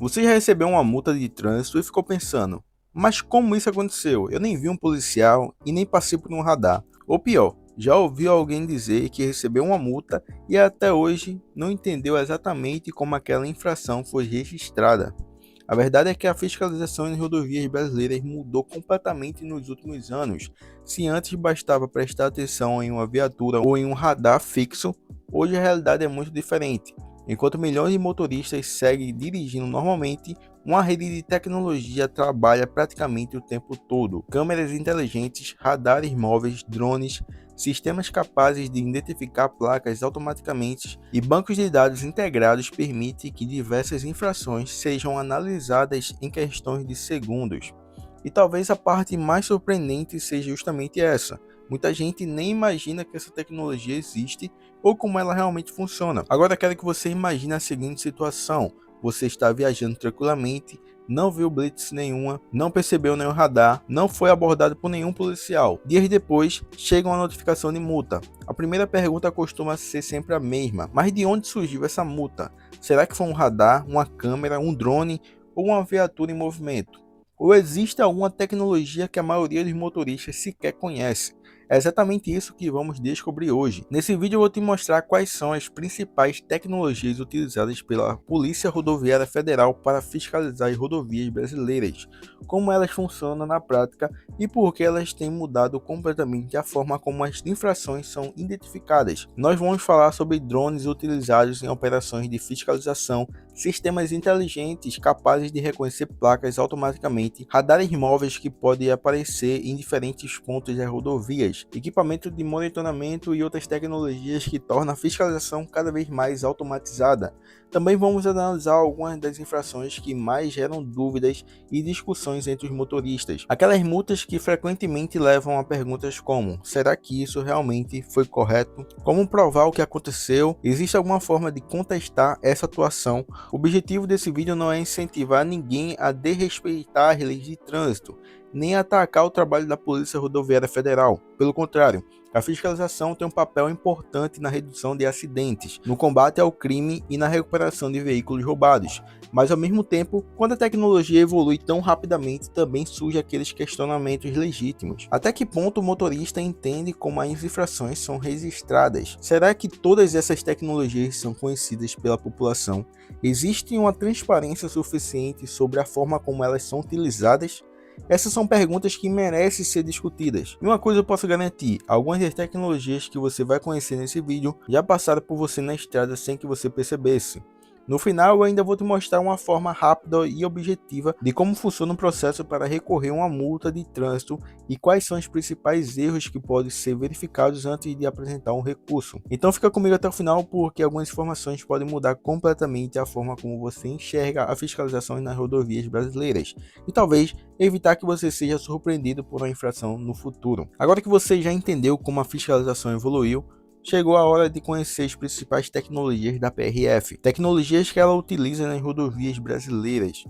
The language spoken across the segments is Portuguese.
Você já recebeu uma multa de trânsito e ficou pensando, mas como isso aconteceu? Eu nem vi um policial e nem passei por um radar. Ou pior, já ouviu alguém dizer que recebeu uma multa e até hoje não entendeu exatamente como aquela infração foi registrada. A verdade é que a fiscalização em rodovias brasileiras mudou completamente nos últimos anos. Se antes bastava prestar atenção em uma viatura ou em um radar fixo, hoje a realidade é muito diferente. Enquanto milhões de motoristas seguem dirigindo normalmente, uma rede de tecnologia trabalha praticamente o tempo todo. Câmeras inteligentes, radares móveis, drones, sistemas capazes de identificar placas automaticamente e bancos de dados integrados permitem que diversas infrações sejam analisadas em questões de segundos. E talvez a parte mais surpreendente seja justamente essa. Muita gente nem imagina que essa tecnologia existe ou como ela realmente funciona. Agora quero que você imagine a seguinte situação: você está viajando tranquilamente, não viu blitz nenhuma, não percebeu nenhum radar, não foi abordado por nenhum policial. Dias depois, chega uma notificação de multa. A primeira pergunta costuma ser sempre a mesma: mas de onde surgiu essa multa? Será que foi um radar, uma câmera, um drone ou uma viatura em movimento? Ou existe alguma tecnologia que a maioria dos motoristas sequer conhece? É exatamente isso que vamos descobrir hoje. Nesse vídeo eu vou te mostrar quais são as principais tecnologias utilizadas pela Polícia Rodoviária Federal para fiscalizar as rodovias brasileiras, como elas funcionam na prática e por que elas têm mudado completamente a forma como as infrações são identificadas. Nós vamos falar sobre drones utilizados em operações de fiscalização, sistemas inteligentes capazes de reconhecer placas automaticamente, radares móveis que podem aparecer em diferentes pontos das rodovias, equipamento de monitoramento e outras tecnologias que tornam a fiscalização cada vez mais automatizada. Também vamos analisar algumas das infrações que mais geram dúvidas e discussões entre os motoristas. Aquelas multas que frequentemente levam a perguntas como: será que isso realmente foi correto? Como provar o que aconteceu? Existe alguma forma de contestar essa atuação? O objetivo desse vídeo não é incentivar ninguém a desrespeitar as leis de trânsito, nem atacar o trabalho da Polícia Rodoviária Federal. Pelo contrário, a fiscalização tem um papel importante na redução de acidentes, no combate ao crime e na recuperação de veículos roubados. Mas ao mesmo tempo, quando a tecnologia evolui tão rapidamente, também surgem aqueles questionamentos legítimos. Até que ponto o motorista entende como as infrações são registradas? Será que todas essas tecnologias são conhecidas pela população? Existe uma transparência suficiente sobre a forma como elas são utilizadas? Essas são perguntas que merecem ser discutidas. E uma coisa eu posso garantir: algumas das tecnologias que você vai conhecer nesse vídeo já passaram por você na estrada sem que você percebesse. No final, eu ainda vou te mostrar uma forma rápida e objetiva de como funciona o processo para recorrer a uma multa de trânsito e quais são os principais erros que podem ser verificados antes de apresentar um recurso. Então fica comigo até o final, porque algumas informações podem mudar completamente a forma como você enxerga a fiscalização nas rodovias brasileiras e talvez evitar que você seja surpreendido por uma infração no futuro. Agora que você já entendeu como a fiscalização evoluiu, chegou a hora de conhecer as principais tecnologias da PRF, tecnologias que ela utiliza nas rodovias brasileiras.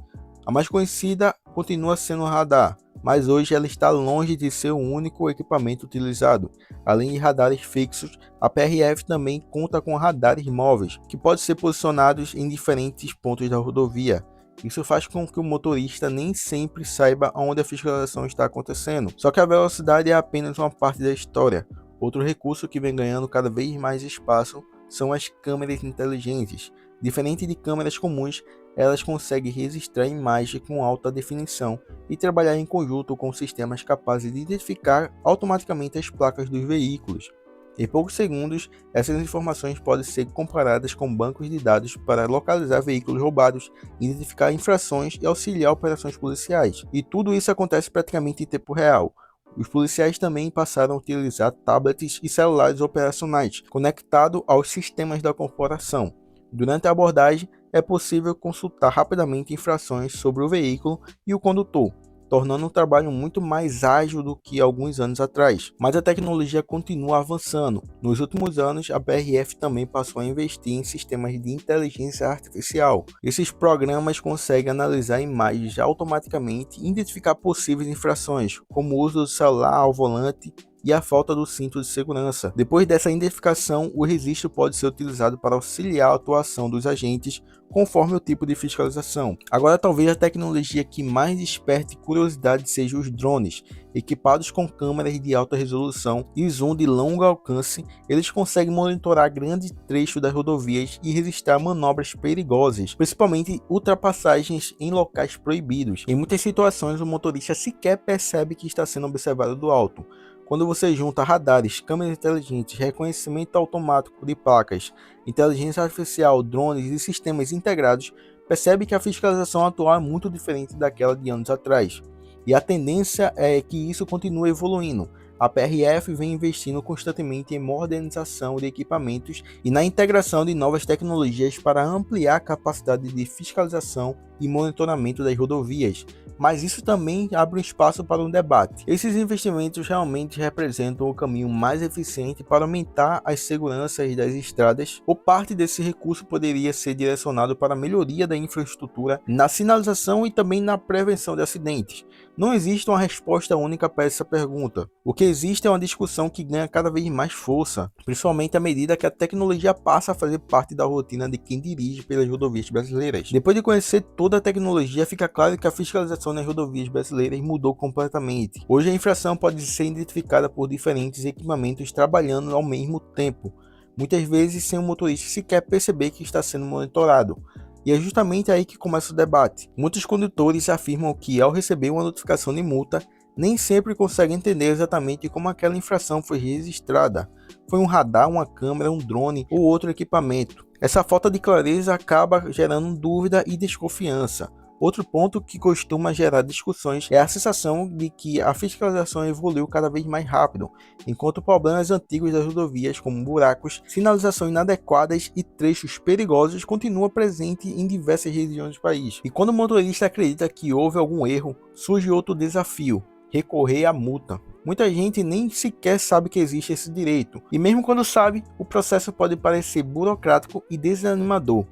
A mais conhecida continua sendo o radar, mas hoje ela está longe de ser o único equipamento utilizado. Além de radares fixos, a PRF também conta com radares móveis, que podem ser posicionados em diferentes pontos da rodovia. Isso faz com que o motorista nem sempre saiba onde a fiscalização está acontecendo. Só que a velocidade é apenas uma parte da história. Outro recurso que vem ganhando cada vez mais espaço são as câmeras inteligentes. Diferente de câmeras comuns, elas conseguem registrar imagens com alta definição e trabalhar em conjunto com sistemas capazes de identificar automaticamente as placas dos veículos. Em poucos segundos, essas informações podem ser comparadas com bancos de dados para localizar veículos roubados, identificar infrações e auxiliar operações policiais. E tudo isso acontece praticamente em tempo real. Os policiais também passaram a utilizar tablets e celulares operacionais, conectados aos sistemas da corporação. Durante a abordagem, é possível consultar rapidamente infrações sobre o veículo e o condutor, tornando o trabalho muito mais ágil do que alguns anos atrás. Mas a tecnologia continua avançando. Nos últimos anos, a PRF também passou a investir em sistemas de inteligência artificial. Esses programas conseguem analisar imagens automaticamente e identificar possíveis infrações, como o uso do celular ao volante, e a falta do cinto de segurança. Depois dessa identificação, o registro pode ser utilizado para auxiliar a atuação dos agentes conforme o tipo de fiscalização. Agora, talvez a tecnologia que mais desperte curiosidade seja os drones. Equipados com câmeras de alta resolução e zoom de longo alcance, eles conseguem monitorar grandes trechos das rodovias e registrar manobras perigosas, principalmente ultrapassagens em locais proibidos. Em muitas situações, o motorista sequer percebe que está sendo observado do alto. Quando você junta radares, câmeras inteligentes, reconhecimento automático de placas, inteligência artificial, drones e sistemas integrados, percebe que a fiscalização atual é muito diferente daquela de anos atrás. E a tendência é que isso continue evoluindo. A PRF vem investindo constantemente em modernização de equipamentos e na integração de novas tecnologias para ampliar a capacidade de fiscalização e monitoramento das rodovias. Mas isso também abre um espaço para um debate. Esses investimentos realmente representam o caminho mais eficiente para aumentar as seguranças das estradas, ou parte desse recurso poderia ser direcionado para a melhoria da infraestrutura, na sinalização e também na prevenção de acidentes? Não existe uma resposta única para essa pergunta. O que existe é uma discussão que ganha cada vez mais força, principalmente à medida que a tecnologia passa a fazer parte da rotina de quem dirige pelas rodovias brasileiras. Depois de conhecer toda a tecnologia, fica claro que a fiscalização nas rodovias brasileiras mudou completamente. Hoje a infração pode ser identificada por diferentes equipamentos trabalhando ao mesmo tempo, muitas vezes sem o motorista sequer perceber que está sendo monitorado. E é justamente aí que começa o debate. Muitos condutores afirmam que, ao receber uma notificação de multa, nem sempre conseguem entender exatamente como aquela infração foi registrada. Foi um radar, uma câmera, um drone ou outro equipamento. Essa falta de clareza acaba gerando dúvida e desconfiança. Outro ponto que costuma gerar discussões é a sensação de que a fiscalização evoluiu cada vez mais rápido, enquanto problemas antigos das rodovias, como buracos, sinalização inadequadas e trechos perigosos, continuam presentes em diversas regiões do país. E quando o motorista acredita que houve algum erro, surge outro desafio: recorrer à multa. Muita gente nem sequer sabe que existe esse direito, e mesmo quando sabe, o processo pode parecer burocrático e desanimador.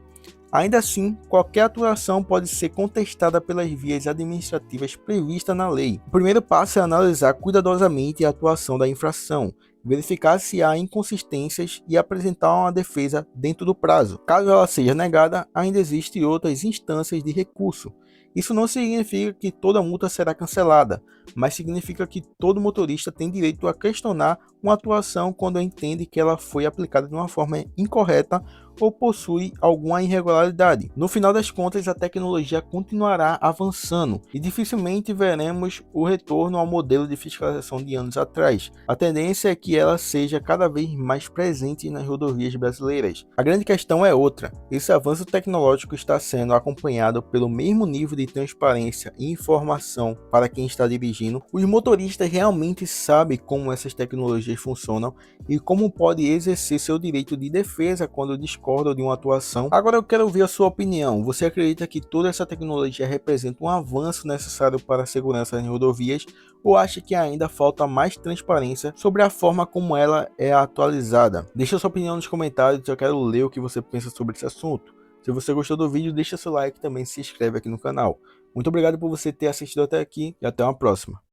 Ainda assim, qualquer atuação pode ser contestada pelas vias administrativas previstas na lei. O primeiro passo é analisar cuidadosamente a atuação da infração, verificar se há inconsistências e apresentar uma defesa dentro do prazo. Caso ela seja negada, ainda existem outras instâncias de recurso. Isso não significa que toda multa será cancelada, mas significa que todo motorista tem direito a questionar uma atuação quando entende que ela foi aplicada de uma forma incorreta ou possui alguma irregularidade. No final das contas, a tecnologia continuará avançando e dificilmente veremos o retorno ao modelo de fiscalização de anos atrás. A tendência é que ela seja cada vez mais presente nas rodovias brasileiras. A grande questão é outra: esse avanço tecnológico está sendo acompanhado pelo mesmo nível de transparência e informação para quem está dirigindo? Os motoristas realmente sabem como essas tecnologias funcionam e como pode exercer seu direito de defesa quando discordam de uma atuação? Agora eu quero ouvir a sua opinião. Você acredita que toda essa tecnologia representa um avanço necessário para a segurança nas rodovias, ou acha que ainda falta mais transparência sobre a forma como ela é atualizada? Deixa sua opinião nos comentários, eu quero ler o que você pensa sobre esse assunto. Se você gostou do vídeo, deixa seu like e também se inscreve aqui no canal. Muito obrigado por você ter assistido até aqui e até uma próxima.